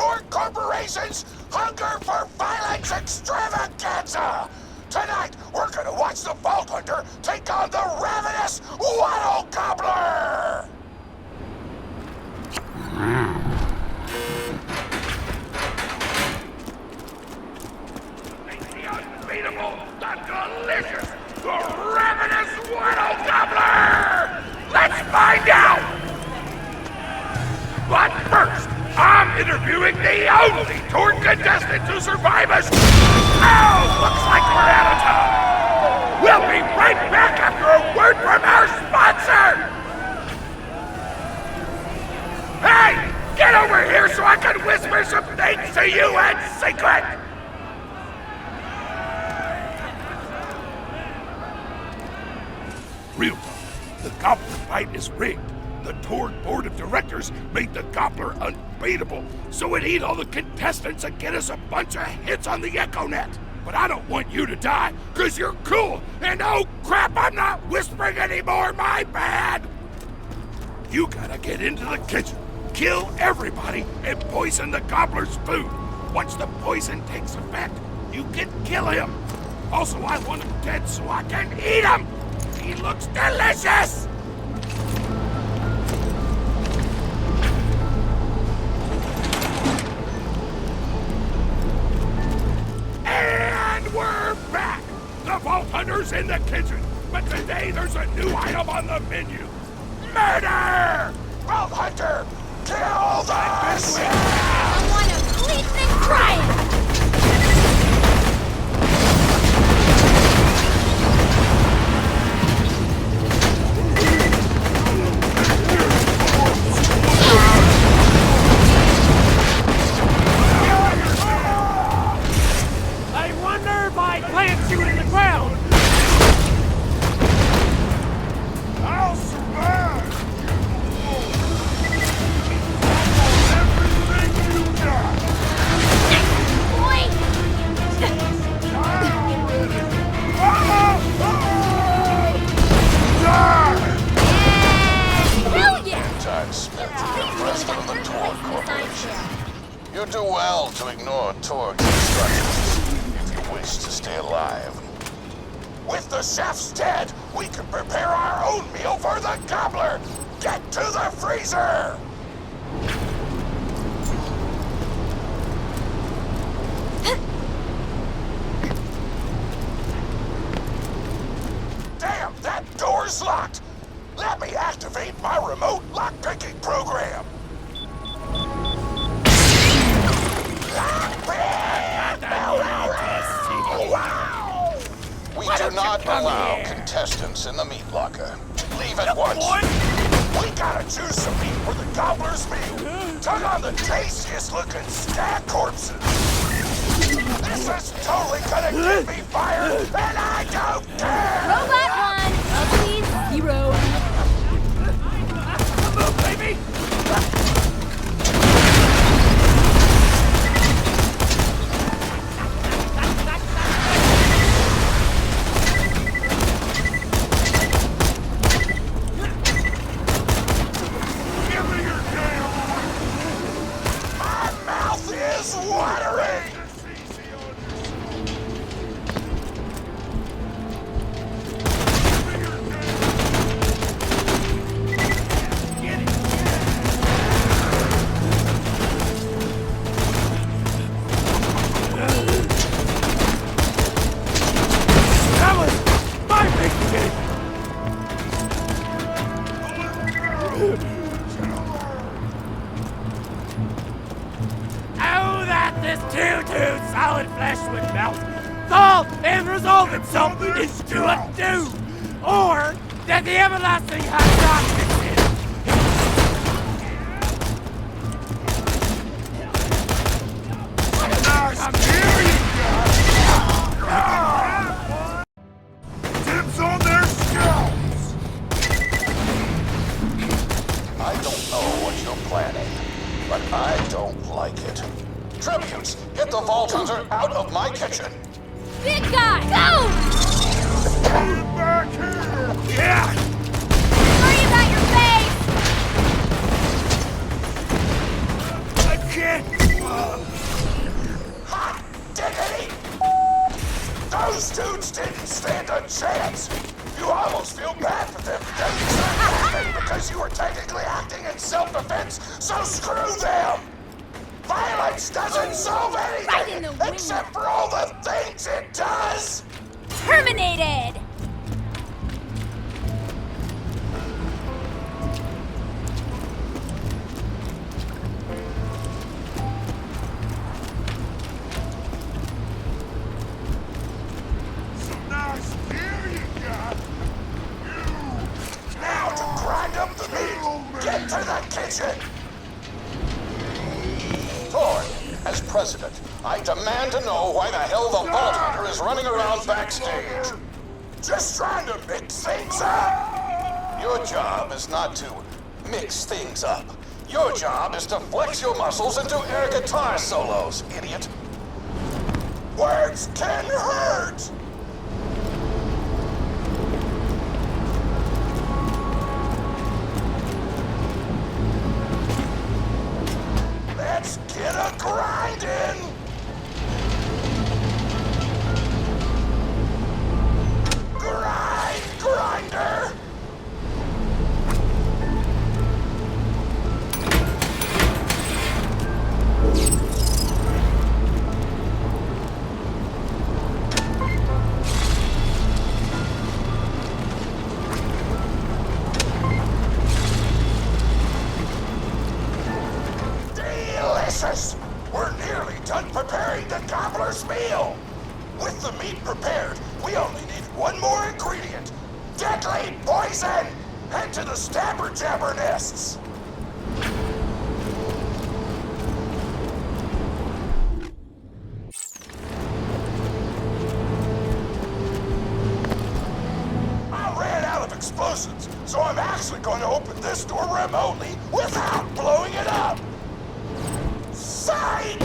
Torque Corporation's Hunger for Violence Extravaganza! Tonight, we're gonna watch the Vault Hunter take on the Ravenous Wattle Gobbler! The unbeatable, the delicious, the Ravenous Wattle Gobbler! Let's find out! But first, I'm interviewing the only Torque contestant to survive us. Oh, looks like we're out of time. We'll be right back after a word from our sponsor. Hey, get over here so I can whisper some things to you in secret. Real talk, the Gobbler fight is rigged. The Torque Board of Directors made the Gobbler unbeatable, so it'd eat all the contestants and get us a bunch of hits on the EchoNet. But I don't want you to die, cause you're cool, and oh crap, I'm not whispering anymore, my bad! You gotta get into the kitchen, kill everybody, and poison the Gobbler's food. Once the poison takes effect, you can kill him. Also, I want him dead so I can eat him! He looks delicious! We're back! The Vault Hunter's in the kitchen, but today there's a new item on the menu. Murder! Vault Hunter, kill the shit! I want to sleep and cry! I'll survive! Hell yeah! Time spent with the president of the Torque Corporation. You do well to ignore Torque's instructions if you wish to stay alive. With the chefs dead, we can prepare our own meal for the Gobbler! Get to the freezer! Damn, that door's locked! Let me activate my remote lock-picking program! We do not allow contestants in the meat locker. Leave at once. We gotta choose some meat for the Gobbler's meal. Tug on the tastiest looking stag corpses. This is totally gonna get me fired, and I don't care! Robot 1, Ugly 0. Come on, baby! Watering! That was my big kid! This too solid flesh would melt, thaw, and resolve itself into a dew, or that the everlasting hot darkness Dibs on their scalps! I don't know what you're planning, but I don't like it. Tributes, get the Vault Hunter out of my kitchen! Big guy, go! Get back here! Yeah! Worry about your face! I can't! Those dudes didn't stand a chance. You almost feel bad for them because you started laughing because you were technically acting in self-defense, so screw them! Violence doesn't solve anything Right in the wing. except for all the things it does! Terminated! Nice gear you got! Now to grind up the meat! Get to the kitchen! Lord, as president, I demand to know why the hell the Vault Hunter is running around backstage. Just trying to mix things up! Your job is not to mix things up. Your job is to flex your muscles and do air guitar solos, idiot. Words can hurt! Let's get a grindin'! Grinder! Delicious! We're nearly done preparing the Gobbler's meal! With the meat prepared, we only need one more ingredient. Deadly poison! Head to the stabber jabber nests! I ran out of explosives, so I'm actually going to open this door remotely without blowing it up! Psych!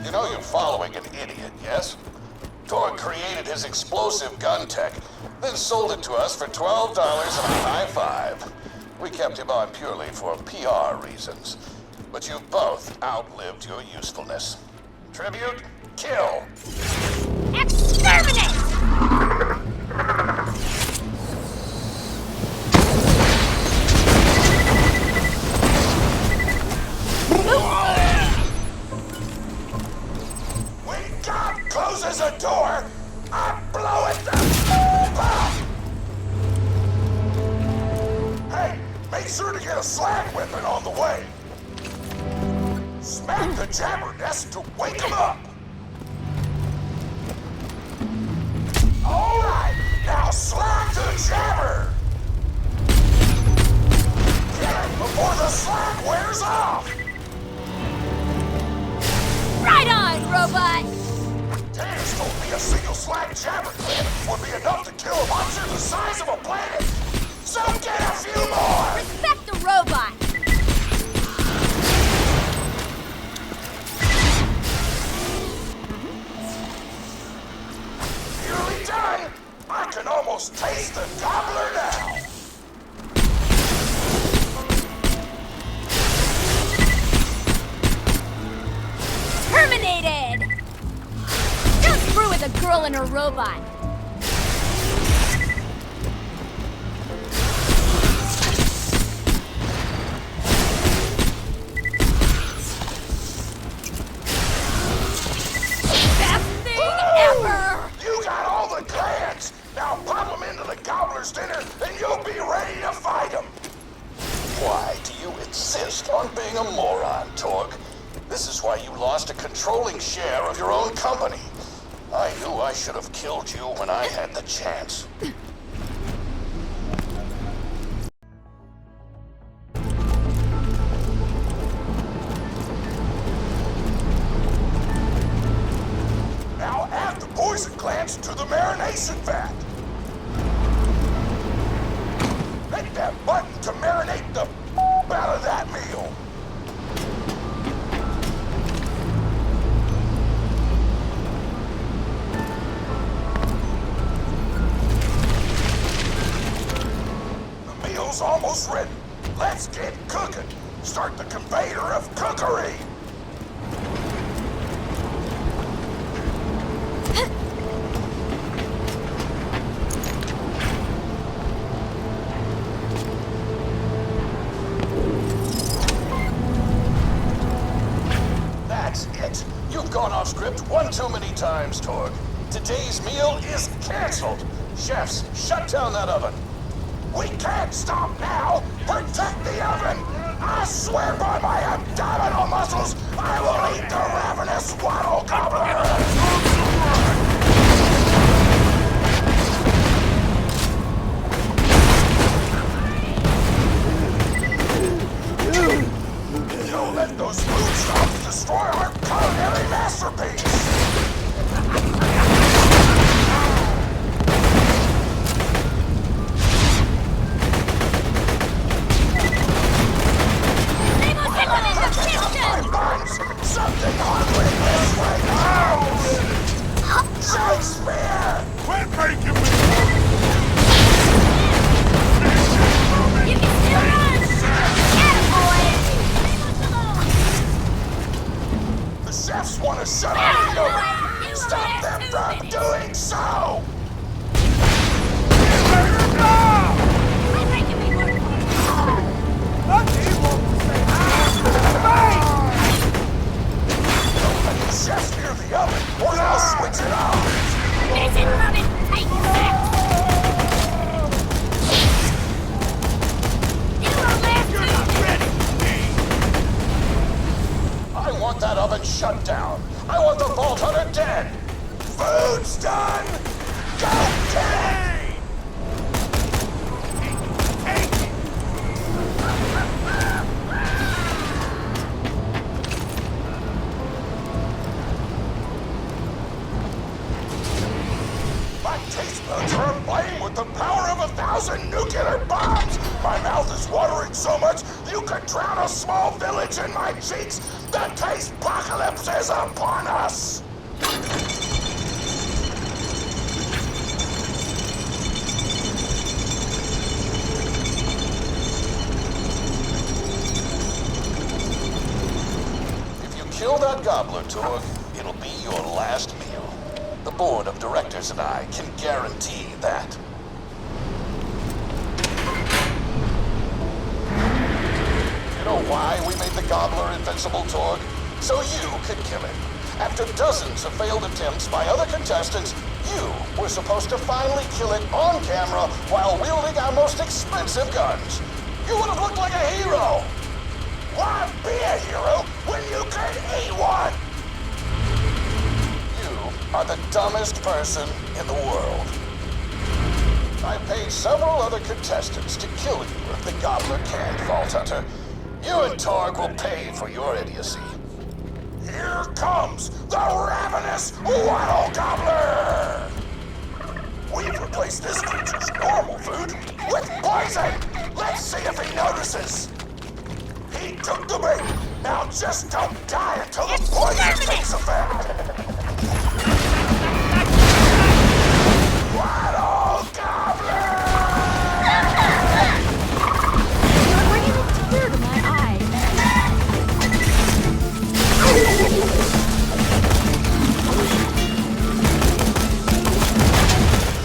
You know you're following an idiot, yes? Torg created his explosive gun tech, then sold it to us for $12 and a high five. We kept him on purely for PR reasons. But you've both outlived your usefulness. Tribute, kill. Exterminate! When God closes a door, I blow it the f up! Hey, make sure to get a slag weapon on the way. Smack the jabber nest to wake him up. All right, now slag the jabber. Get it before the slag wears off. Right on, robot! Dennis told me a single slag jabber clip would be enough to kill a monster the size of a planet. So get a few more! Respect the robot! Nearly done! I can almost taste the Gobbler now! Terminated! Don't screw with a girl and her robot. Best thing ever! You got all the glands! Now pop them into the Gobbler's dinner and you'll be ready to fight him! Why do you insist on being a moron, Torg? This is why you lost a controlling share of your own company. I knew I should have killed you when I had the chance. Now add the poison glands to the marination vat! Hit that button to marinate the out of that meal! The meal's almost ready. Let's get cooking. Start the conveyor of cookery. You've gone off script one too many times, Torg. Today's meal is canceled. Chefs, shut down that oven. We can't stop now! Protect the oven! I swear by my abdominal muscles, I will eat the Ravenous Wattle Gobbler! Don't let those moonshots destroy our culinary masterpiece! Something hungry this way now! Shakespeare! Quit making me! You can still run! Attaboy! The chefs want to shut off the oven! Stop them from doing so! I'm making me work. Chefs near the oven, or I'll switch it off! Listen, Robin, take that! You won't last long. I want that oven shut down! I want the Vault Hunter dead! Food's done! Go get it! Are aflame with the power of 1,000 nuclear bombs! My mouth is watering so much you could drown a small village in my cheeks! The taste apocalypse is upon us! If you kill that Gobbler, Torg, it'll be your last meal. The board of directors and I can guarantee that. You know why we made the Gobbler invincible, Torg? So you could kill him. After dozens of failed attempts by other contestants, you were supposed to finally kill it on camera while wielding our most expensive guns. You would have looked like a hero. Why be a hero when you could eat one? Are the dumbest person in the world. I paid several other contestants to kill you if the Gobbler can't, Vault Hunter. You and Torg will pay for your idiocy. Here comes the Ravenous Wattle Gobbler! We've replaced this creature's normal food with poison! Let's see if he notices! He took the bait! Now just don't die until the poison takes effect! Wattle Gobbler! You're bringing a tear to my eye.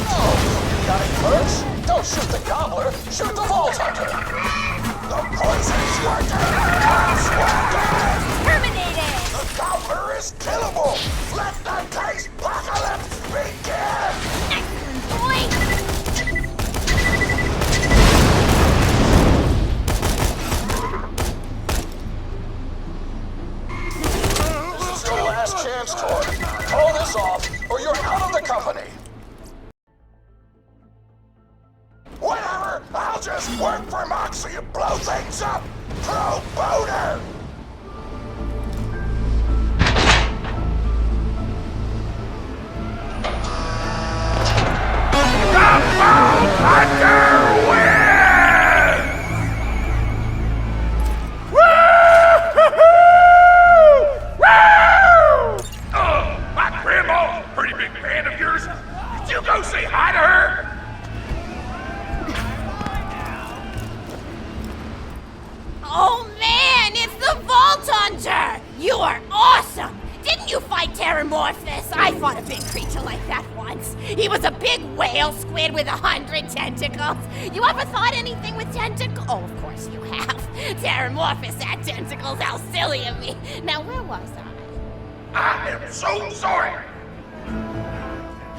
Oh, you got it, Perch? Don't shoot the Gobbler, shoot the Vault Hunter! The poison's working! It's working! Terminated! The Gobbler is killable! Let the taste apocalypse begin! Excellent, boy! This is your last chance, Torg. Call this off, or you're out of the company! Whatever! I'll just work for Moxie and blow things up! Pro boner! Hunter wins! Woo! My grandma's a pretty big fan of yours. Did you go say hi to her? Oh man, it's the Vault Hunter! You are awesome! Didn't you fight Terramorphous? I fought a big creature like that once. He was a big whale squid with 100 tentacles. You ever thought anything with tentacles? Oh, of course you have. Terramorphous had tentacles. How silly of me. Now, where was I? I am so sorry.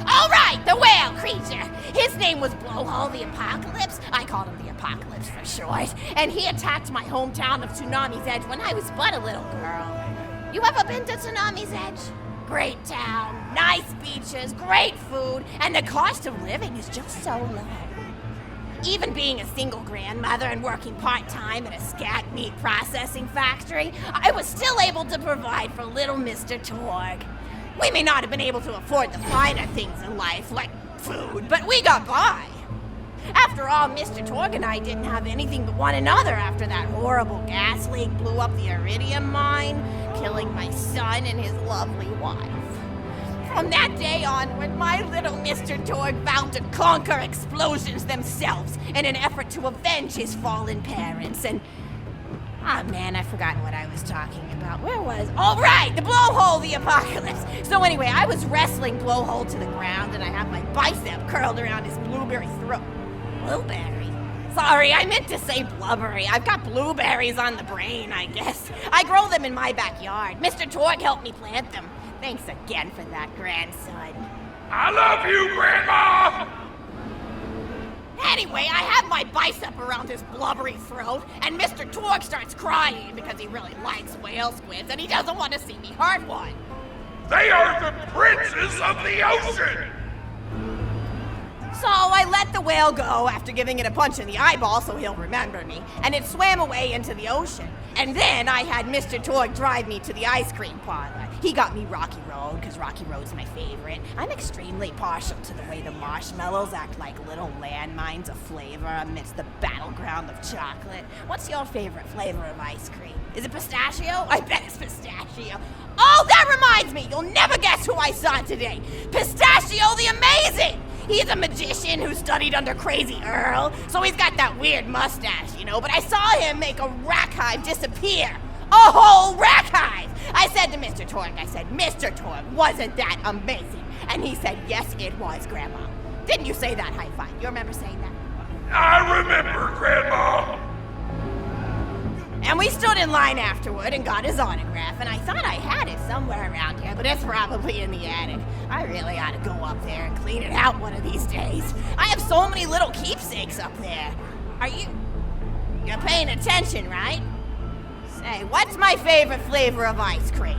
All right, the whale creature. His name was Blowhole the Apocalypse. I called him the Apocalypse for short. And he attacked my hometown of Tsunami's Edge when I was but a little girl. You ever been to Tsunami's Edge? Great town, nice beaches, great food, and the cost of living is just so low. Even being a single grandmother and working part-time at a scat meat processing factory, I was still able to provide for little Mr. Torg. We may not have been able to afford the finer things in life, like food, but we got by. After all, Mr. Torg and I didn't have anything but one another after that horrible gas leak blew up the iridium mine, killing my son and his lovely wife. From that day onward, my little Mr. Torg vowed to conquer explosions themselves in an effort to avenge his fallen parents, and... Oh man, I've forgotten what I was talking about. Where was... Oh right, the Blowhole the Apocalypse! So anyway, I was wrestling Blowhole to the ground, and I had my bicep curled around his blueberry throat. Blueberry? Sorry, I meant to say blubbery. I've got blueberries on the brain, I guess. I grow them in my backyard. Mr. Torg helped me plant them. Thanks again for that, grandson. I love you, Grandma! Anyway, I have my bicep around his blubbery throat, and Mr. Torg starts crying because he really likes whale squids and he doesn't want to see me hurt one. They are the princes of the ocean! So I let the whale go after giving it a punch in the eyeball so he'll remember me, and it swam away into the ocean. And then I had Mr. Torg drive me to the ice cream parlor. He got me Rocky Road, because Rocky Road's my favorite. I'm extremely partial to the way the marshmallows act like little landmines of flavor amidst the battleground of chocolate. What's your favorite flavor of ice cream? Is it pistachio? I bet it's pistachio. Oh, that reminds me! You'll never guess who I saw today! Pistachio the Amazing! He's a magician who studied under Crazy Earl, so he's got that weird mustache, you know, but I saw him make a rack hive disappear. A whole rack hive! I said to Mr. Torg, Mr. Torg, wasn't that amazing? And he said, yes, it was, Grandma. Didn't you say that, high five? You remember saying that? I remember, Grandma! And we stood in line afterward and got his autograph, and I thought I had it somewhere around here, but it's probably in the attic. I really ought to go up there and clean it out one of these days. I have so many little keepsakes up there. You're paying attention, right? Say, what's my favorite flavor of ice cream?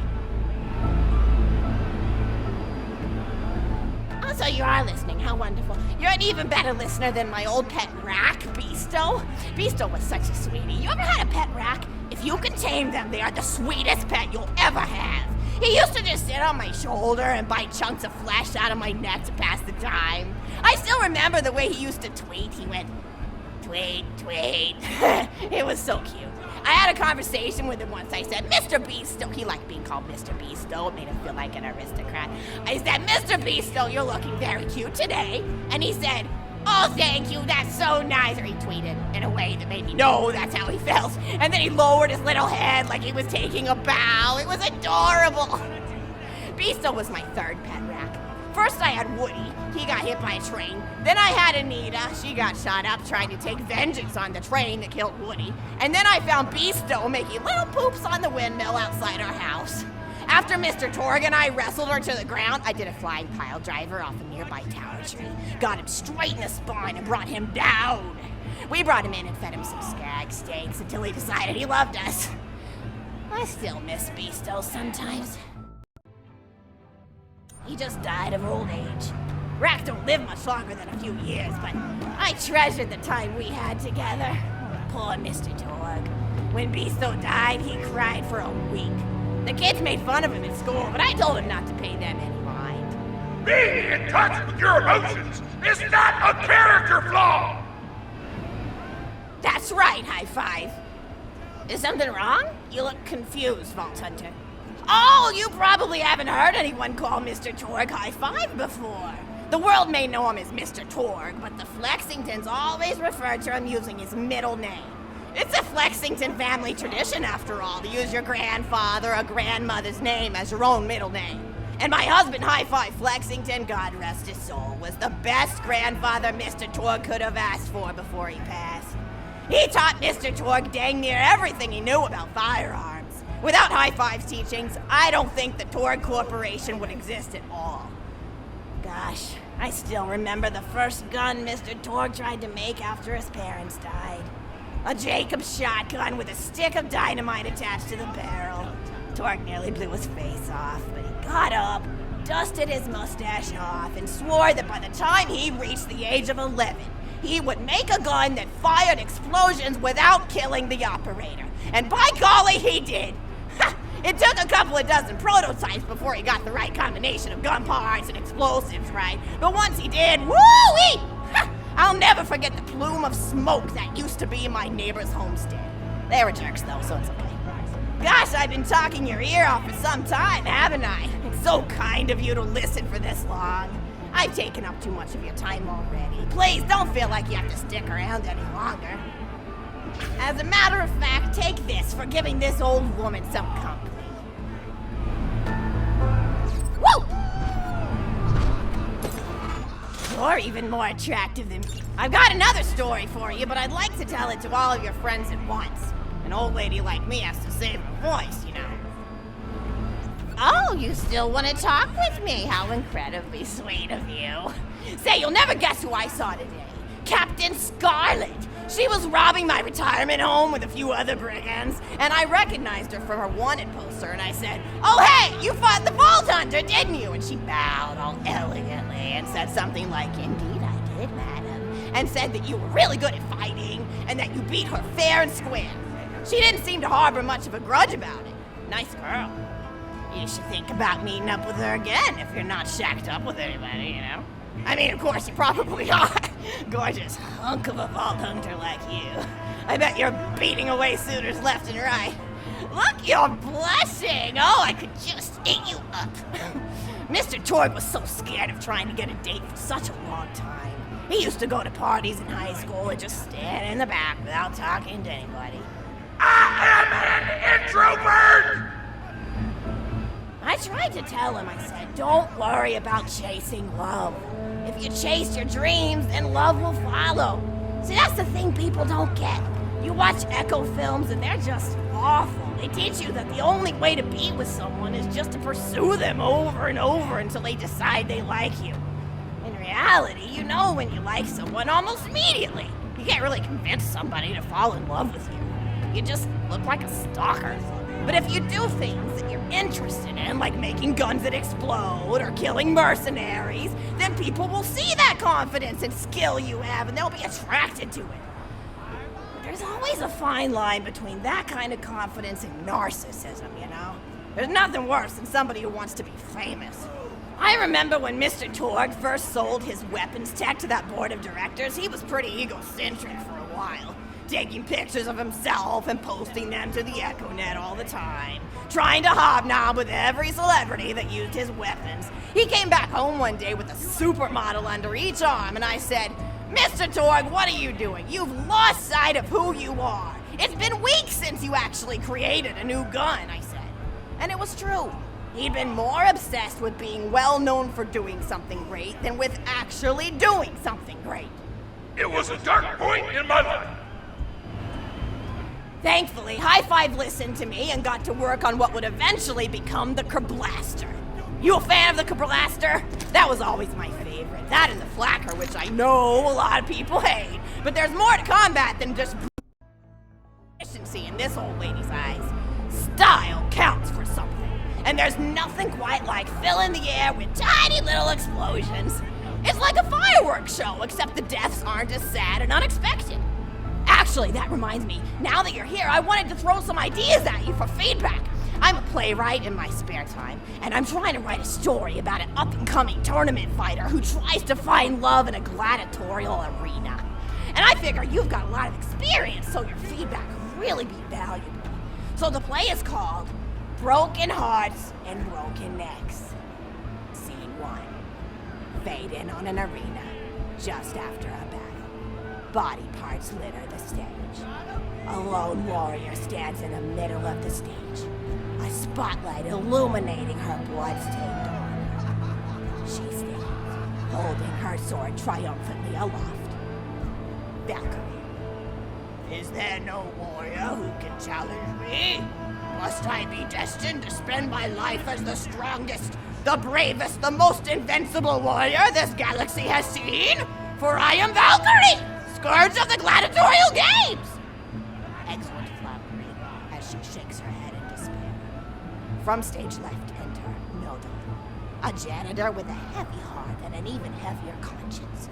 Oh, so you are listening, how wonderful. You're an even better listener than my old pet rack, Beasto. Beasto was such a sweetie. You ever had a pet rack? If you can tame them, they are the sweetest pet you'll ever have. He used to just sit on my shoulder and bite chunks of flesh out of my neck to pass the time. I still remember the way he used to tweet. He went, tweet, tweet. It was so cute. I had a conversation with him once. I said, Mr. Beasto. He liked being called Mr. Beasto. It made him feel like an aristocrat. I said, Mr. Beasto, you're looking very cute today. And he said, oh, thank you, that's so nice. Or he tweeted in a way that made me know that's how he felt. And then he lowered his little head like he was taking a bow. It was adorable. Beasto was my third pet rack. First I had Woody. He got hit by a train. Then I had Anita. She got shot up trying to take vengeance on the train that killed Woody. And then I found Beasto making little poops on the windmill outside our house. After Mr. Torg and I wrestled her to the ground, I did a flying pile driver off a nearby tower tree, got him straight in the spine and brought him down. We brought him in and fed him some skag steaks until he decided he loved us. I still miss Beasto sometimes. He just died of old age. Racks don't live much longer than a few years, but I treasured the time we had together. Poor Mr. Torg. When Beasto died, he cried for a week. The kids made fun of him at school, but I told him not to pay them any mind. Being in touch with your emotions is not a character flaw! That's right, high five. Is something wrong? You look confused, Vault Hunter. Oh, you probably haven't heard anyone call Mr. Torg high five before. The world may know him as Mr. Torg, but the Flexingtons always refer to him using his middle name. It's a Flexington family tradition, after all, to use your grandfather or grandmother's name as your own middle name. And my husband, High Five Flexington, God rest his soul, was the best grandfather Mr. Torg could have asked for before he passed. He taught Mr. Torg dang near everything he knew about firearms. Without High Five's teachings, I don't think the Torg Corporation would exist at all. Gosh, I still remember the first gun Mr. Torg tried to make after his parents died. A Jacobs shotgun with a stick of dynamite attached to the barrel. Torg nearly blew his face off, but he got up, dusted his mustache off, and swore that by the time he reached the age of 11, he would make a gun that fired explosions without killing the operator. And by golly, he did! It took a couple of dozen prototypes before he got the right combination of gun parts and explosives right, but once he did, woo-wee! I'll never forget the plume of smoke that used to be in my neighbor's homestead. They were jerks though, so it's okay. Gosh, I've been talking your ear off for some time, haven't I? It's so kind of you to listen for this long. I've taken up too much of your time already. Please don't feel like you have to stick around any longer. As a matter of fact, take this for giving this old woman some company. Woo! You're even more attractive than me. I've got another story for you, but I'd like to tell it to all of your friends at once. An old lady like me has to save her voice, you know. Oh, you still want to talk with me? How incredibly sweet of you. Say, you'll never guess who I saw today. Captain Scarlet. She was robbing my retirement home with a few other brigands, and I recognized her from her wanted poster, and I said, "Oh, hey, you fought the Vault Hunter, didn't you?" And she bowed all elegantly and said something like, "Indeed I did, madam," and said that you were really good at fighting, and that you beat her fair and square. She didn't seem to harbor much of a grudge about it. Nice girl. You should think about meeting up with her again if you're not shacked up with anybody, you know? I mean, of course, you probably are. Gorgeous hunk of a Vault Hunter like you. I bet you're beating away suitors left and right. Look, you're blushing. Oh, I could just eat you up. Mr. Torg was so scared of trying to get a date for such a long time. He used to go to parties in high school and just stand in the back without talking to anybody. I am an introvert! I tried to tell him, I said, don't worry about chasing love. If you chase your dreams, then love will follow. See, that's the thing people don't get. You watch Echo films and they're just awful. They teach you that the only way to be with someone is just to pursue them over and over until they decide they like you. In reality, you know when you like someone almost immediately. You can't really convince somebody to fall in love with you. You just look like a stalker. But if you do things that you're interested in, like making guns that explode or killing mercenaries, then people will see that confidence and skill you have and they'll be attracted to it. But there's always a fine line between that kind of confidence and narcissism, you know? There's nothing worse than somebody who wants to be famous. I remember when Mr. Torg first sold his weapons tech to that board of directors, he was pretty egocentric for a while. Taking pictures of himself and posting them to the EchoNet all the time. Trying to hobnob with every celebrity that used his weapons. He came back home one day with a supermodel under each arm, and I said, "Mr. Torg, what are you doing? You've lost sight of who you are. It's been weeks since you actually created a new gun," I said. And it was true. He'd been more obsessed with being well known for doing something great than with actually doing something great. It was a dark point in my life. Thankfully, High Five listened to me and got to work on what would eventually become the Kerblaster. You a fan of the Kerblaster? That was always my favorite. That and the Flacker, which I know a lot of people hate. But there's more to combat than just efficiency in this old lady's eyes. Style counts for something. And there's nothing quite like filling the air with tiny little explosions. It's like a fireworks show, except the deaths aren't as sad and unexpected. Actually, that reminds me, now that you're here, I wanted to throw some ideas at you for feedback. I'm a playwright in my spare time, and I'm trying to write a story about an up-and-coming tournament fighter who tries to find love in a gladiatorial arena. And I figure you've got a lot of experience, so your feedback would really be valuable. So the play is called Broken Hearts and Broken Necks. Scene 1. Fade in on an arena just after a battle. Body parts litter the stage. A lone warrior stands in the middle of the stage, a spotlight illuminating her blood-stained armor. She stands, holding her sword triumphantly aloft. Valkyrie. Is there no warrior who can challenge me? must I be destined to spend my life as the strongest, the bravest, the most invincible warrior this galaxy has seen? For I am Valkyrie, scourge of the gladiatorial games! Exultant Valkyrie, as she shakes her head in despair. From stage left enter Nodon, a janitor with a heavy heart and an even heavier conscience.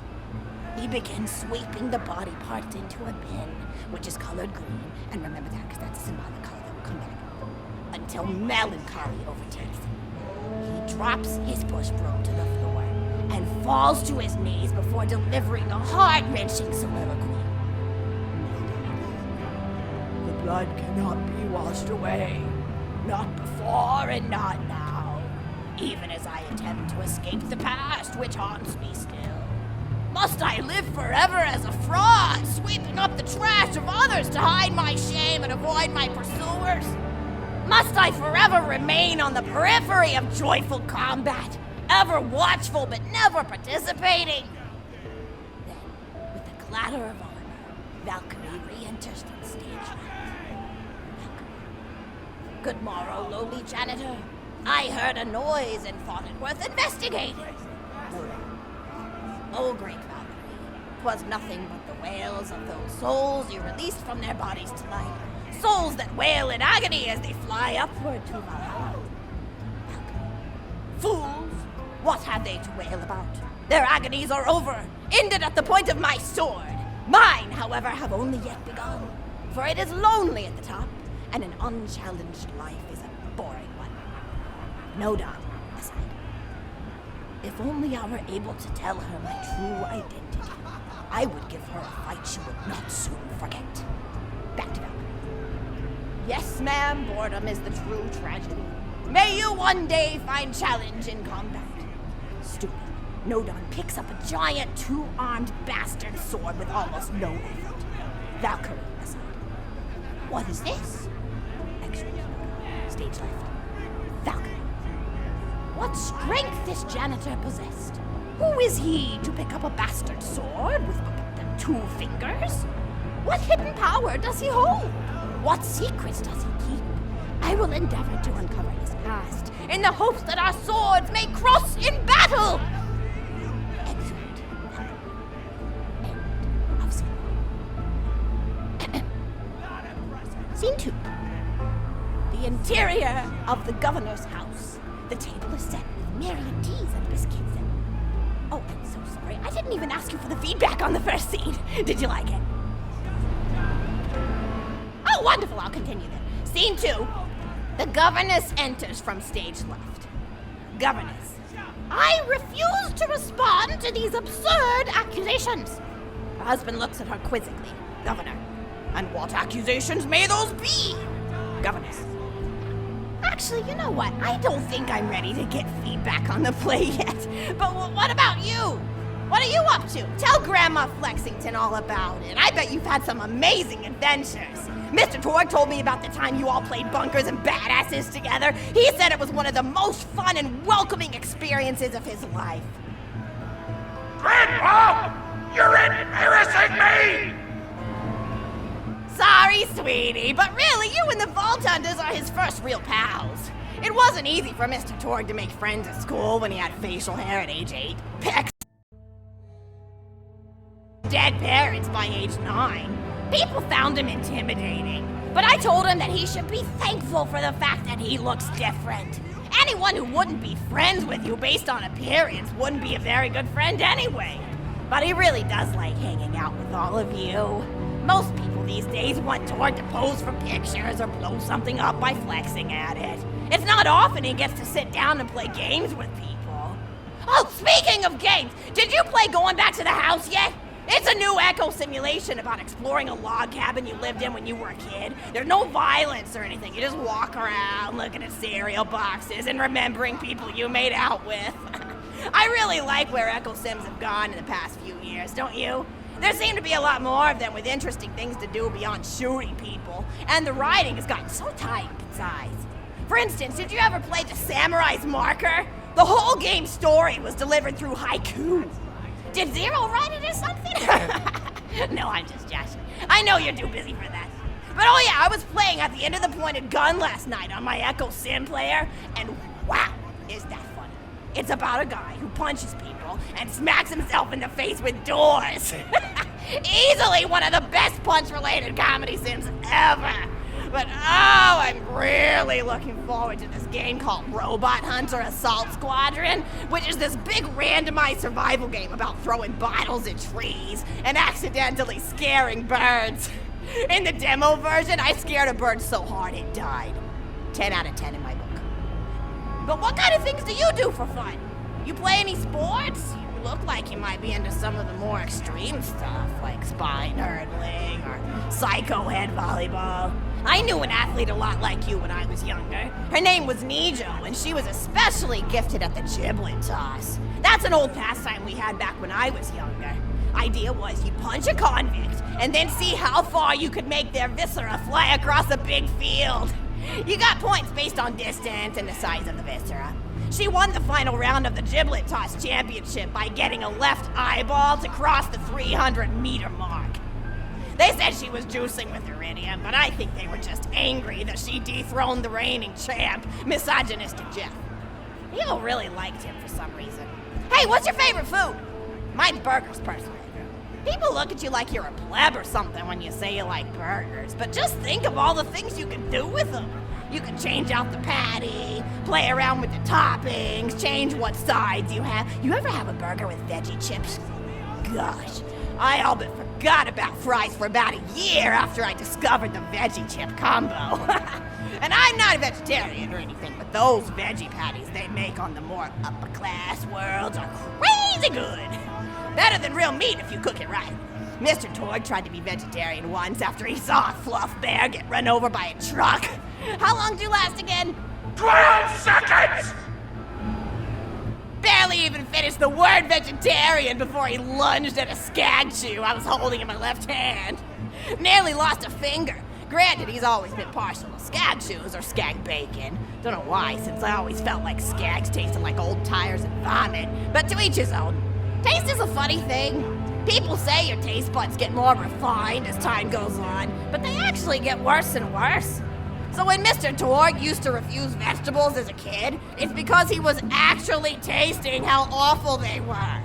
He begins sweeping the body parts into a bin, which is colored green, and remember that because that's a symbolic color that will come back, until melancholy overtakes him. He drops his push broom to the floor and falls to his knees before delivering a heart-wrenching soliloquy. The blood cannot be washed away, not before and not now, even as I attempt to escape the past which haunts me still. Must I live forever as a fraud, sweeping up the trash of others to hide my shame and avoid my pursuers? Must I forever remain on the periphery of joyful combat, ever watchful but never participating? Then, with the clatter of armor, Valkyrie re-enters from stage left. Valkyrie. Good morrow, lowly janitor. I heard a noise and thought it worth investigating. Oh, great Valkyrie, 'twas nothing but the wails of those souls you released from their bodies tonight. Souls that wail in agony as they fly upward to Valhalla. Valkyrie. Fools! What have they to wail about? Their agonies are over, ended at the point of my sword. Mine, however, have only yet begun. For it is lonely at the top, and an unchallenged life is a boring one. No doubt, aside. If only I were able to tell her my true identity, I would give her a fight she would not soon forget. Back to Valkyrie. Yes, ma'am, boredom is the true tragedy. May you one day find challenge in combat. Stupid. Nodon picks up a giant two-armed bastard sword with almost no effort. Valkyrie aside. What is this? Extra. Stage left. Valkyrie. What strength this janitor possessed? Who is he to pick up a bastard sword with two fingers? What hidden power does he hold? What secrets does he keep? I will endeavor to uncover his past in the hopes that our swords may cross in battle! Exit. End of scene. Scene 2. The interior of the governor's house. The table is set with myriad teas and biscuits and... Oh, I'm so sorry. I didn't even ask you for the feedback on the first scene. Did you like it? Oh, wonderful. I'll continue then. Scene 2. The governess enters from stage left. Governess. I refuse to respond to these absurd accusations. Her husband looks at her quizzically. Governor. And what accusations may those be? Governess. Actually, you know what? I don't think I'm ready to get feedback on the play yet. But what about you? What are you up to? Tell Grandma Flexington all about it. I bet you've had some amazing adventures. Mr. Torg told me about the time you all played bunkers and badasses together. He said it was one of the most fun and welcoming experiences of his life. Grandpa! You're embarrassing me! Sorry, sweetie, but really, you and the Vault Hunters are his first real pals. It wasn't easy for Mr. Torg to make friends at school when he had facial hair at age 8. Pecs. Dead parents by age 9. People found him intimidating, but I told him that he should be thankful for the fact that he looks different. Anyone who wouldn't be friends with you based on appearance wouldn't be a very good friend anyway. But he really does like hanging out with all of you. Most people these days want Torg to pose for pictures or blow something up by flexing at it. It's not often he gets to sit down and play games with people. Oh, speaking of games, did you play Going Back to the House yet? It's a new echo simulation about exploring a log cabin you lived in when you were a kid. There's no violence or anything. You just walk around looking at cereal boxes and remembering people you made out with. I really like where echo sims have gone in the past few years, don't you? There seem to be a lot more of them with interesting things to do beyond shooting people, and the writing has gotten so tight and concise. For instance, did you ever play The Samurai's Marker? The whole game's story was delivered through haiku. Did Zero write it or something? No, I'm just joshing. I know you're too busy for that. But oh yeah, I was playing at the end of the pointed gun last night on my Echo Sim player, and wow, is that funny. It's about a guy who punches people and smacks himself in the face with doors. Easily one of the best punch-related comedy sims ever. But oh, I'm really looking forward to this game called Robot Hunter Assault Squadron, which is this big randomized survival game about throwing bottles at trees and accidentally scaring birds. In the demo version, I scared a bird so hard it died. 10 out of 10 in my book. But what kind of things do you do for fun? You play any sports? You look like you might be into some of the more extreme stuff, like spine hurdling or psycho head volleyball. I knew an athlete a lot like you when I was younger. Her name was Nijo, and she was especially gifted at the giblet toss. That's an old pastime we had back when I was younger. Idea was you punch a convict, and then see how far you could make their viscera fly across a big field. You got points based on distance and the size of the viscera. She won the final round of the giblet toss championship by getting a left eyeball to cross the 300-meter mark. They said she was juicing with iridium, but I think they were just angry that she dethroned the reigning champ, misogynistic Jeff. People really liked him for some reason. Hey, what's your favorite food? Mine's burgers, personally. People look at you like you're a pleb or something when you say you like burgers, but just think of all the things you can do with them. You can change out the patty, play around with the toppings, change what sides you have. You ever have a burger with veggie chips? Gosh, I all but forgot about fries for about a year after I discovered the veggie chip combo. And I'm not a vegetarian or anything, but those veggie patties they make on the more upper class worlds are crazy good. Better than real meat if you cook it right. Mr. Torg tried to be vegetarian once after he saw a fluff bear get run over by a truck. How long do you last again? 12 seconds! Barely even finished the word vegetarian before he lunged at a skag chew I was holding in my left hand. Nearly lost a finger. Granted, he's always been partial to skag chews or skag bacon. Don't know why, since I always felt like skags tasted like old tires and vomit. But to each his own. Taste is a funny thing. People say your taste buds get more refined as time goes on, but they actually get worse and worse. So when Mr. Torg used to refuse vegetables as a kid, it's because he was actually tasting how awful they were.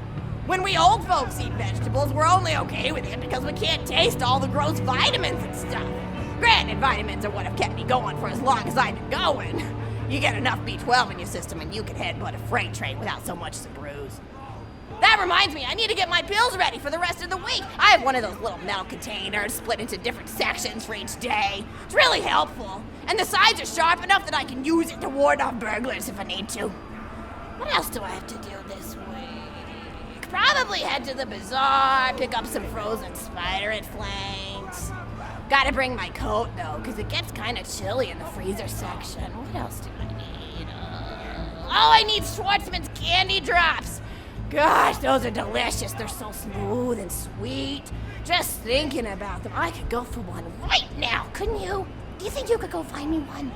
When we old folks eat vegetables, we're only okay with it because we can't taste all the gross vitamins and stuff. Granted, vitamins are what have kept me going for as long as I've been going. You get enough B12 in your system and you can headbutt a freight train without so much as a bruise. That reminds me, I need to get my pills ready for the rest of the week. I have one of those little metal containers split into different sections for each day. It's really helpful. And the sides are sharp enough that I can use it to ward off burglars if I need to. What else do I have to do this week? Probably head to the bazaar, pick up some frozen spider and flanks. Gotta bring my coat though, because it gets kind of chilly in the freezer section. What else do I need? I need Schwartzman's candy drops. Gosh, those are delicious. They're so smooth and sweet. Just thinking about them, I could go for one right now, couldn't you? Do you think you could go find me one?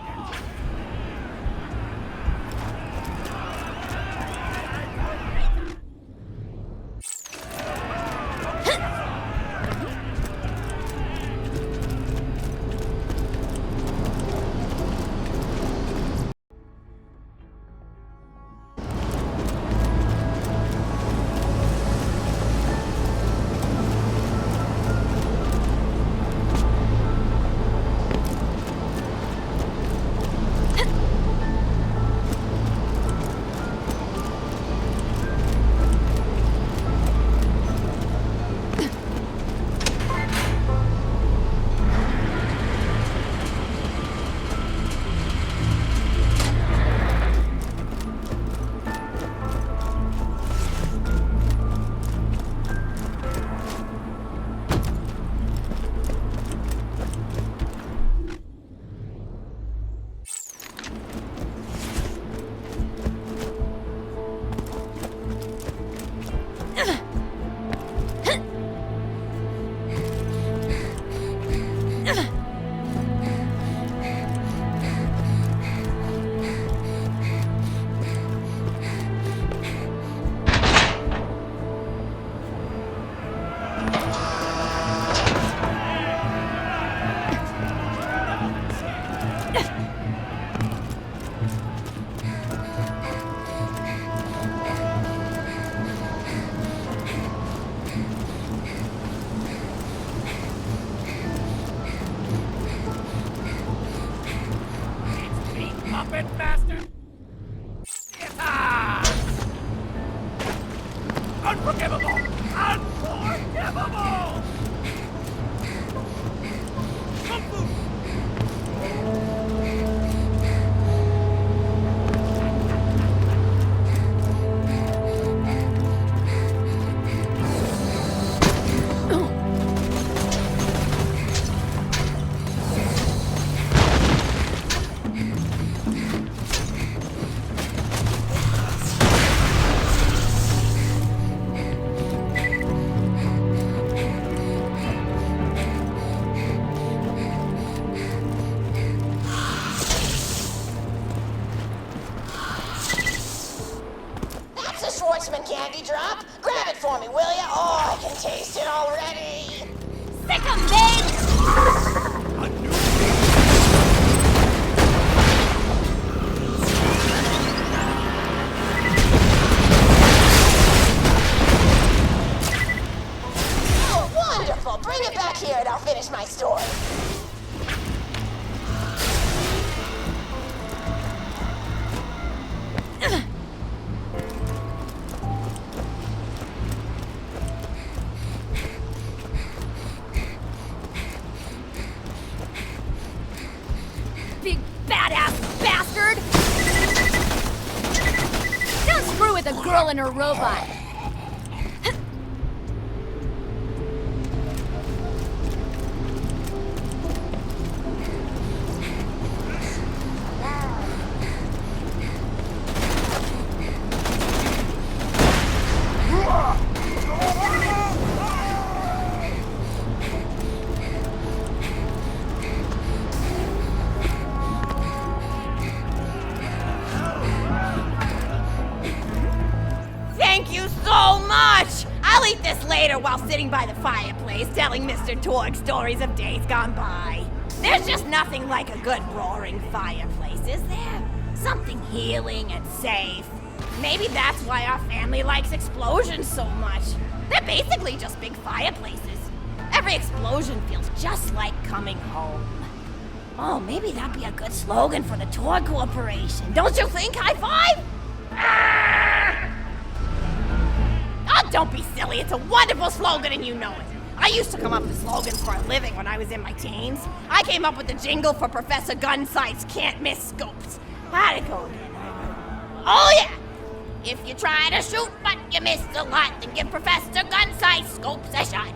Unforgivable! Unforgivable! Candy drop? Grab it for me, will ya? Oh, I can taste it already. Sick of me! Oh, wonderful. Bring it back here and I'll finish my story. Big badass bastard! Don't screw with a girl and her robot. Thank you so much! I'll eat this later while sitting by the fireplace telling Mr. Torg stories of days gone by. There's just nothing like a good roaring fireplace, is there? Something healing and safe. Maybe that's why our family likes explosions so much. They're basically just big fireplaces. Every explosion feels just like coming home. Oh, maybe that'd be a good slogan for the Torg Corporation. Don't you think, High Five? Oh, don't be silly. It's a wonderful slogan and you know it. I used to come up with slogans for a living when I was in my teens. I came up with the jingle for Professor Gunsight's Can't Miss Scopes. How'd it go again? Oh, yeah. If you try to shoot but you miss a lot, then give Professor Gunsight Scopes a shot.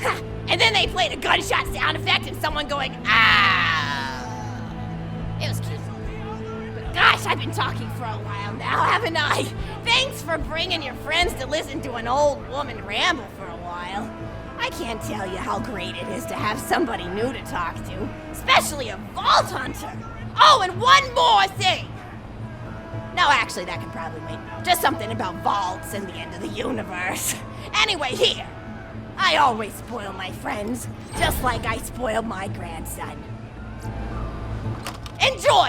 Ha! And then they played a gunshot sound effect and someone going, ah! It was cute. Gosh, I've been talking for a while now, haven't I? Thanks for bringing your friends to listen to an old woman ramble for a while. I can't tell you how great it is to have somebody new to talk to, especially a Vault Hunter. Oh, and one more thing. No, actually, that can probably wait. Just something about vaults and the end of the universe. Anyway, here. I always spoil my friends, just like I spoiled my grandson. Enjoy!